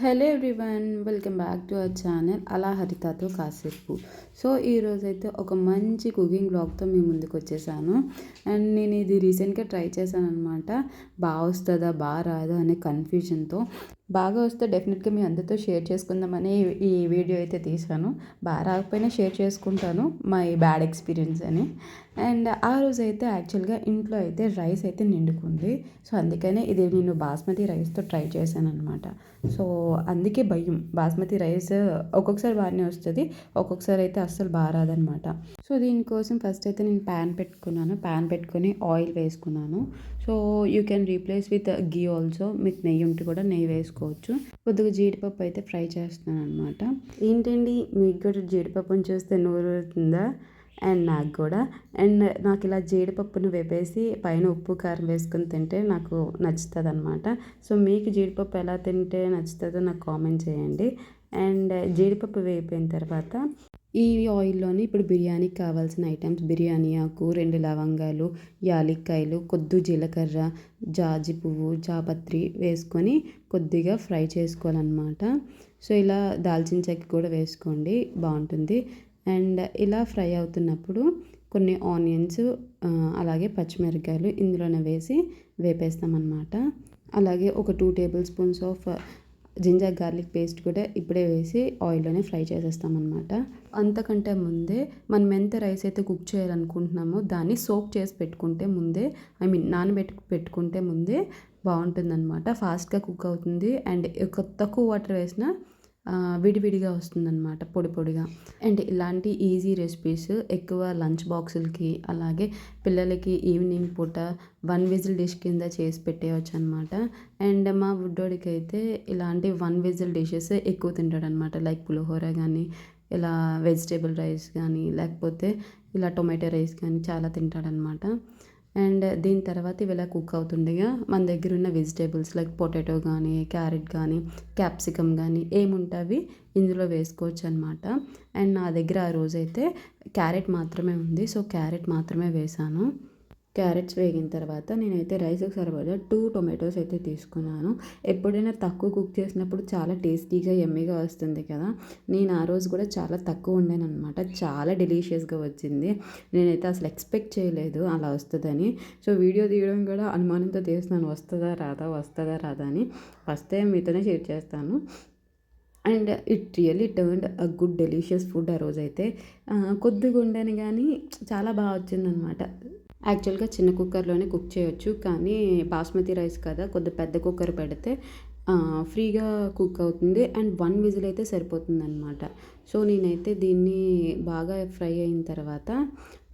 Hello everyone, welcome back to our channel అలా హరితతో కాసేపు. So ఈరోజైతే ఒక మంచి కుకింగ్ బ్లాగ్తో మీ ముందుకు వచ్చేసాను. అండ్ నేను ఇది రీసెంట్గా ట్రై చేశాను అనమాట. బాగా వస్తుందా బాగా రాదా అనే కన్ఫ్యూజన్తో. బాగా వస్తే డెఫినెట్గా మీ అందరితో షేర్ చేసుకుందామని ఈ వీడియో అయితే తీశాను. బాగా రాకపోయినా షేర్ చేసుకుంటాను మై బ్యాడ్ ఎక్స్పీరియన్స్ అని. అండ్ ఆ రోజు అయితే యాక్చువల్గా ఇంట్లో అయితే రైస్ అయితే నిండుకుంది. సో అందుకనే ఇది నేను బాస్మతి రైస్తో ట్రై చేశాను అనమాట. సో అందుకే భయం. బాస్మతి రైస్ ఒక్కొక్కసారి బాగానే వస్తుంది, ఒక్కొక్కసారి అయితే అస్సలు బాగా రాదనమాట. సో దీనికోసం ఫస్ట్ అయితే నేను ప్యాన్ పెట్టుకొని ఆయిల్ వేసుకున్నాను. So you can replace with ghee also. మీకు నెయ్యి ఉంటే కూడా నెయ్యి వేసుకోవచ్చు. కొద్దిగా జీడిపప్పు అయితే ఫ్రై చేస్తున్నాను అనమాట. ఏంటండి మీకు కూడా జీడిపప్పుని చూస్తే నోరు ఊరుతుందా? అండ్ నాకు కూడా. అండ్ నాకు ఇలా జీడిపప్పును వేపేసి పైన ఉప్పు కారం వేసుకొని తింటే నాకు నచ్చుతుంది అనమాట. సో మీకు జీడిపప్పు ఎలా తింటే నచ్చుతుందో నాకు కామెంట్ చేయండి. అండ్ జీడిపప్పు వేగిపోయిన తర్వాత ఈ ఆయిల్లోని ఇప్పుడు బిర్యానీకి కావాల్సిన ఐటమ్స్: బిర్యానీ ఆకు, 2 లవంగాలు, యాలక్కాయలు, కొద్ది జీలకర్ర, జాజి పువ్వు, జాపత్రి వేసుకొని కొద్దిగా ఫ్రై చేసుకోవాలన్నమాట. సో ఇలా దాల్చిన చెక్క కూడా వేసుకోండి, బాగుంటుంది. అండ్ ఇలా ఫ్రై అవుతున్నప్పుడు కొన్ని ఆనియన్స్ అలాగే పచ్చిమిరపకాయలు ఇందులోనే వేసి వేపేస్తామన్నమాట. అలాగే ఒక 2 tablespoons of ginger garlic paste కూడా ఇప్పుడే వేసి ఆయిల్లోనే ఫ్రై చేసేస్తామన్నమాట. అంతకంటే ముందే మనం ఎంత రైస్ అయితే కుక్ చేయాలనుకుంటున్నామో దాన్ని సోక్ చేసి పెట్టుకుంటే ముందే, పెట్టుకుంటే ముందే బాగుంటుందన్నమాట. ఫాస్ట్గా కుక్ అవుతుంది. అండ్ తక్కువ వాటర్ వేసినా విడివిడిగా వస్తుందన్నమాట, పొడి పొడిగా. అండ్ ఇలాంటి ఈజీ రెసిపీస్ ఎక్కువ లంచ్ బాక్సులకి అలాగే పిల్లలకి ఈవినింగ్ పూట 1 విజిల్ డిష్ కింద చేసి పెట్టేయచ్చు అనమాట. అండ్ మా బుడ్డోడికి అయితే ఇలాంటి 1 విజిల్ డిషెస్ ఎక్కువ తింటాడనమాట. లైక్ పులిహోర కానీ, ఇలా వెజిటేబుల్ రైస్ కానీ, లేకపోతే ఇలా టొమాటో రైస్ కానీ చాలా తింటాడనమాట. అండ్ దీని తర్వాత ఇవి ఇలా కుక్ అవుతుండగా మన దగ్గర ఉన్న వెజిటేబుల్స్ లైక్ పొటాటో కానీ, క్యారెట్ కానీ, క్యాప్సికమ్ కానీ ఏముంటావి ఇందులో వేసుకోవచ్చు అనమాట. అండ్ నా దగ్గర ఆ రోజైతే క్యారెట్ మాత్రమే ఉంది. సో క్యారెట్ మాత్రమే వేసాను. క్యారెట్స్ వేగిన తర్వాత నేనైతే రైస్కి సరిపడా 2 టొమాటోస్ అయితే తీసుకున్నాను. ఎప్పుడైనా తక్కువ కుక్ చేసినప్పుడు చాలా టేస్టీగా యమ్మీగా వస్తుంది కదా. నేను ఆ రోజు కూడా చాలా తక్కువ వండాను అనమాట. చాలా డెలీషియస్గా వచ్చింది. నేనైతే అసలు ఎక్స్పెక్ట్ చేయలేదు అలా వస్తుందని. సో వీడియో తీయడం కూడా అనుమానంతో తీస్తున్నాను, వస్తుందా రాదా అని. వస్తే మీతోనే షేర్ చేస్తాను. And it really turned a good delicious food. ఆ రోజైతే కొద్దిగా వండాను కానీ చాలా బాగా వచ్చిందనమాట. యాక్చువల్గా చిన్న కుక్కర్లోనే కుక్ చేయొచ్చు, కానీ బాస్మతి రైస్ కదా, కొద్దిగా పెద్ద కుక్కర్ పెడితే ఫ్రీగా కుక్ అవుతుంది. అండ్ 1 విజిల్ అయితే సరిపోతుందన్నమాట. సో నేనైతే దీన్ని బాగా ఫ్రై అయిన తర్వాత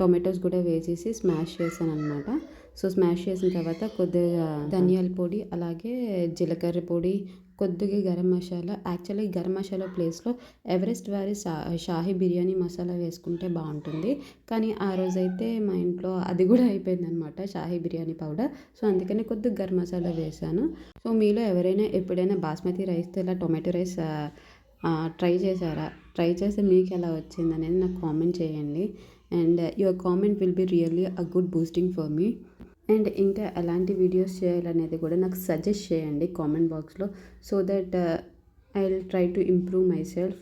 టొమాటోస్ కూడా వేసేసి స్మాష్ చేశాను అనమాట. సో స్మాష్ చేసిన తర్వాత కొద్దిగా ధనియాల పొడి, అలాగే జీలకర్ర పొడి, కొద్దిగా గరం మసాలా. యాక్చువల్లీ గరం మసాలా ప్లేస్లో ఎవరెస్ట్ వారి షాహీ బిర్యానీ మసాలా వేసుకుంటే బాగుంటుంది. కానీ ఆ రోజైతే మా ఇంట్లో అది కూడా అయిపోయిందనమాట, షాహీ బిర్యానీ పౌడర్. సో అందుకని కొద్దిగా గరం మసాలా వేసాను. సో మీలో ఎవరైనా ఎప్పుడైనా బాస్మతి రైస్తో ఇలా టొమాటో రైస్ ట్రై చేశారా? ట్రై చేస్తే మీకు ఎలా వచ్చింది అనేది నాకు కామెంట్ చేయండి. And your comment will be really a good boosting for me. And ఇంకా ఎలాంటి వీడియోస్ చేయాలనేది కూడా నాకు సజెస్ట్ చేయండి కామెంట్ బాక్స్లో. So that I will try to improve my self.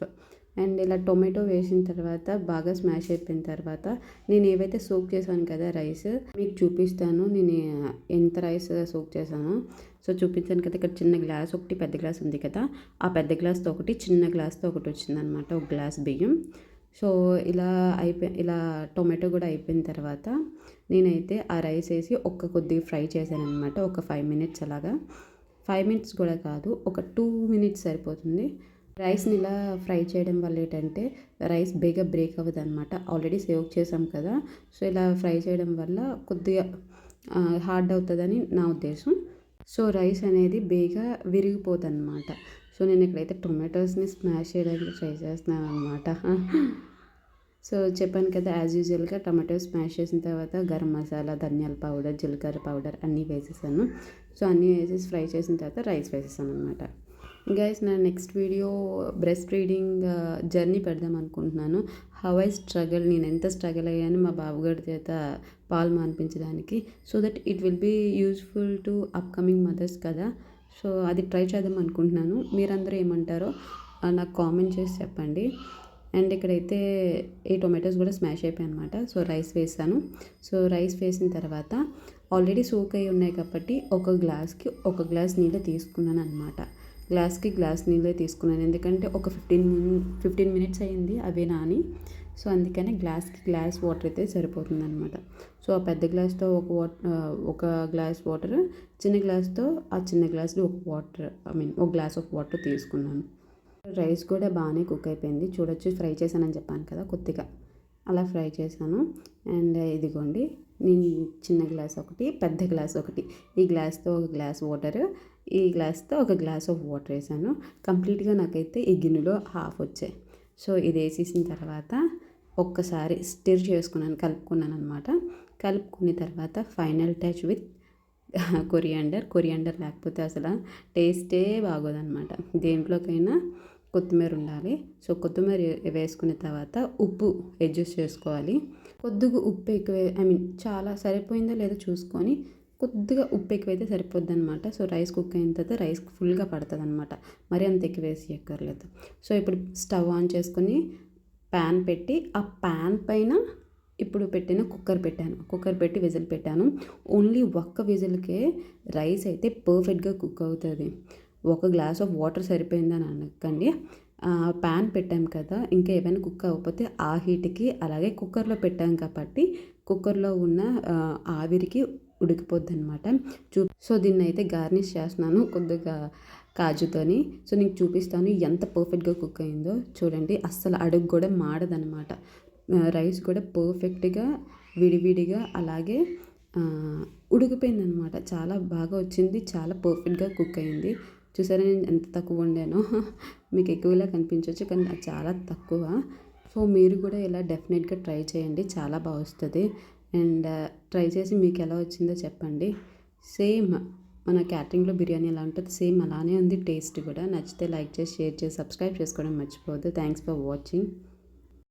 And ఇలా టొమాటో వేసిన తర్వాత బాగా స్మాష్ అయిపోయిన తర్వాత నేను ఏవైతే సోక్ చేశాను కదా రైస్, మీకు చూపిస్తాను నేను ఎంత రైస్ సోక్ చేశానో. సో చూపించాను కదా, ఇక్కడ చిన్న గ్లాస్ ఒకటి, పెద్ద గ్లాస్ ఉంది కదా, ఆ పెద్ద గ్లాస్తో ఒకటి, చిన్న గ్లాస్తో ఒకటి వచ్చిందనమాట, ఒక గ్లాస్ బియ్యం. సో ఇలా టొమాటో కూడా అయిపోయిన తర్వాత నేనైతే ఆ రైస్ వేసి కొద్దిగా ఫ్రై చేశాను అనమాట. ఒక 5 మినిట్స్ అలాగా. 5 మినిట్స్ కూడా కాదు, ఒక 2 మినిట్స్ సరిపోతుంది. రైస్ని ఇలా ఫ్రై చేయడం వల్ల ఏంటంటే రైస్ బేగా బ్రేక్ అవ్వదు అనమాట. ఆల్రెడీ సేవ్ చేసాం కదా. సో ఇలా ఫ్రై చేయడం వల్ల కొద్దిగా హార్డ్ అవుతుందని నా ఉద్దేశం. సో రైస్ అనేది బేగా విరిగిపోతుంది అనమాట. సో నేను ఇక్కడైతే టొమాటోస్ని స్మాష్ చేయడానికి ట్రై చేస్తున్నాను అనమాట. సో చెప్పాను కదా, యాజ్ యూజువల్గా టమాటో స్మాష్ చేసిన తర్వాత గరం మసాలా, ధనియాల పౌడర్, జీలకర్ర పౌడర్ అన్నీ వేసేసాను. సో అన్నీ వేసేసి ఫ్రై చేసిన తర్వాత రైస్ వేసేసాను అనమాట. గైస్, నా next video breast feeding journey పెడదాం అనుకుంటున్నాను. హౌ ఐ స్ట్రగల్, నేను ఎంత స్ట్రగల్ అయ్యాను మా బాబుగారి చేత పాలు మానిపించడానికి. So that it will be useful to upcoming mothers కదా. సో అది ట్రై చేద్దాం అనుకుంటున్నాను. మీరందరూ ఏమంటారో నాకు కామెంట్ చేసి చెప్పండి. అండ్ ఇక్కడైతే ఈ టొమాటోస్ కూడా స్మాష్ అయిపోయాయి అనమాట. సో రైస్ వేసాను. సో రైస్ వేసిన తర్వాత ఆల్రెడీ సోక్ అయి ఉన్నాయి కాబట్టి ఒక గ్లాస్కి ఒక గ్లాస్ నీళ్ళు తీసుకున్నాను అనమాట. గ్లాస్కి గ్లాస్ నీళ్ళే తీసుకున్నాను, ఎందుకంటే ఒక 15 మినిట్స్ అయింది అవి నాని. సో అందుకని గ్లాస్కి గ్లాస్ వాటర్ అయితే సరిపోతుంది అనమాట. సో ఆ పెద్ద గ్లాస్తో ఒక గ్లాస్ వాటర్, చిన్న గ్లాస్తో ఆ చిన్న గ్లాస్లో ఒక గ్లాస్ ఆఫ్ వాటర్ తీసుకున్నాను. రైస్ కూడా బాగానే కుక్ అయిపోయింది. చూడొచ్చు, ఫ్రై చేశానని చెప్పాను కదా, కొద్దిగా అలా ఫ్రై చేశాను. అండ్ ఇదిగోండి, నేను చిన్న గ్లాస్ ఒకటి, పెద్ద గ్లాస్ ఒకటి, ఈ గ్లాస్తో ఒక గ్లాస్ వాటర్, ఈ గ్లాస్తో ఒక గ్లాస్ ఆఫ్ వాటర్ వేసాను. కంప్లీట్గా నాకైతే ఈ గిన్నెలో హాఫ్ వచ్చాయి. సో ఇది వేసేసిన తర్వాత ఒక్కసారి స్టిర్ కలుపుకున్నాను అనమాట. కలుపుకున్న తర్వాత ఫైనల్ టచ్ విత్ కొరియాండర్ లేకపోతే అసలు టేస్టే బాగోదన్నమాట. దేంట్లోకైనా కొత్తిమీర ఉండాలి. సో కొత్తిమీర వేసుకున్న తర్వాత ఉప్పు అడ్జస్ట్ చేసుకోవాలి. కొద్దిగా ఉప్పు ఎక్కువ, చాలా సరిపోయిందో లేదో చూసుకొని కొద్దిగా ఉప్పు ఎక్కువైతే సరిపోద్ది అనమాట. సో రైస్ కుక్ అయిన తర్వాత రైస్ ఫుల్గా పడుతుంది అనమాట, మరి అంత ఎక్కువ వేసి ఎక్కర్లేదు. సో ఇప్పుడు స్టవ్ ఆన్ చేసుకొని ప్యాన్ పెట్టి ఆ ప్యాన్ పైన ఇప్పుడు కుక్కర్ పెట్టి విజిల్ పెట్టాను. ఓన్లీ ఒక్క విజిల్కే రైస్ అయితే పర్ఫెక్ట్గా కుక్ అవుతుంది. ఒక గ్లాస్ ఆఫ్ వాటర్ సరిపోయిందని అనకండి. ప్యాన్ పెట్టాం కదా, ఇంకా ఏమైనా కుక్ అవ్వకపోతే ఆ హీట్కి, అలాగే కుక్కర్లో పెట్టాం కాబట్టి కుక్కర్లో ఉన్న ఆవిరికి ఉడికిపోద్ది అనమాట. సో దీన్ని అయితే గార్నిష్ చేస్తున్నాను కొద్దిగా కాజుతోని. సో నీకు చూపిస్తాను ఎంత పర్ఫెక్ట్గా కుక్ అయిందో. చూడండి, అస్సలు అడుగు కూడా మాడదనమాట. రైస్ కూడా పర్ఫెక్ట్గా విడివిడిగా అలాగే ఉడికిపోయిందనమాట. చాలా బాగా వచ్చింది, చాలా పర్ఫెక్ట్గా కుక్ అయింది. చూసారా నేను ఎంత తక్కువ వండానో. మీకు ఎక్కువలా కనిపించవచ్చు, కానీ అది చాలా తక్కువ. సో మీరు కూడా ఇలా డెఫినెట్గా ట్రై చేయండి, చాలా బాగా వస్తుంది. అండ్ ట్రై చేసి మీకు ఎలా వచ్చిందో చెప్పండి. సేమ్ మన క్యాటరింగ్లో బిర్యానీ ఎలా ఉంటుంది సేమ్ అలానే ఉంది టేస్ట్ కూడా. నచ్చితే లైక్ చేసి, షేర్ చేసి, సబ్స్క్రైబ్ చేసుకోవడం మర్చిపోవద్దు. Thanks for watching.